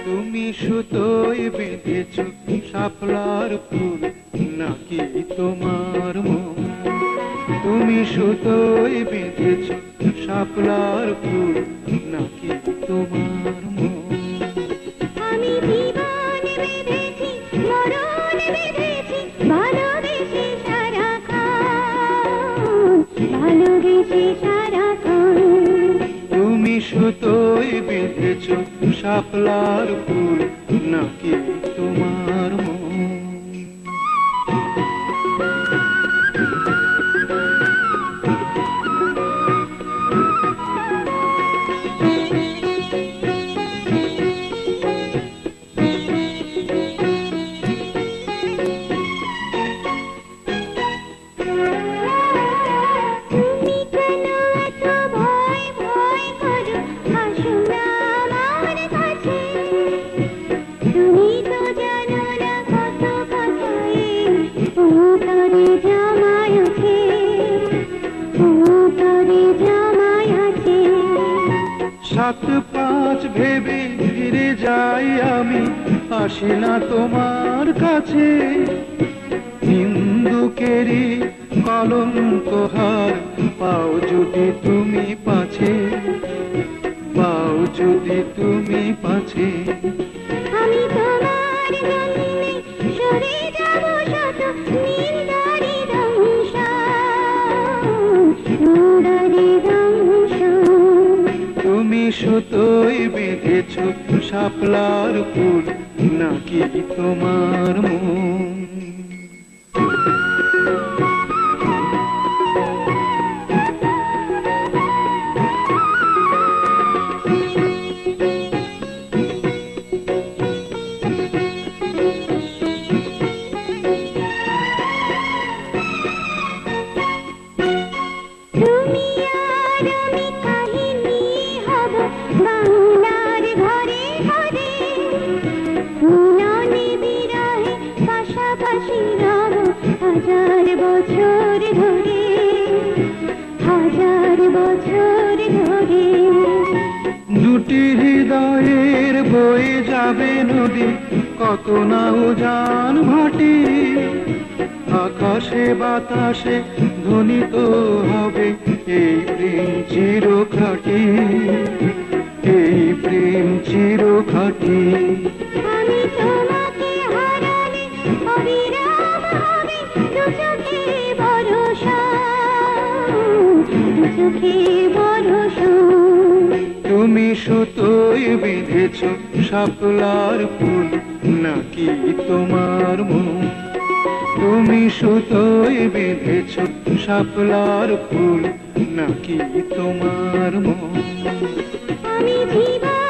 তুমি সুতোয় বেঁধেছ শাপলার ফুল নাকি তোমার মন? তুমি সুতোয় বেঁধেছ শাপলার ফুল নাকি তোমার মন? আমি জীবন বেঁধেছি, মরণ বেঁধেছি, ভালোবেসে সারাক্ষণ, ভালোবেসে সারাক্ষণ। তুমি সুতোয় বেঁধেছ শাপলার ফুল নাকি তোমার মন? সাত পাঁচ ভেবে ফিরে যাই আমি, আসি না তোমার কাছে। নিন্দুকেরই কলঙ্ক হার পাও যদি তুমি পাছে, পাও যদি তুমি পাছে। আমি তোমার জন্যে সরে যাব শত নিন্দারি দংশন, নিন্দারি দংশন। তুমি সুতোয় বেঁধেছ শাপলার ফুল নাকি তোমার মন? তুমি আর আমি কাহিনী হব বাংলার ঘরে ঘরে, মিলনে বিরহে পাশাপাশি রব হাজার বছর ধরে, হাজার বছর ধরে। দুটি হৃদয়ের বয়ে যাবে নদী, কত না উজান ভাটি। আকাশে বাতাসে ধ্বনিত হবে এই প্রেম চিরখাটি, এই প্রেম চিরখাটি। আমি তোমাকে হারালে অবিরাম হবে দু চোখে বর্ষণ, দু চোখে বর্ষণ। তুমি সুতোয় বেঁধেছ শাপলার ফুল নাকি তোমার মন? তুমি সুতোয় বেঁধেছ শাপলার ফুল নাকি তোমার মন? আমি জীবন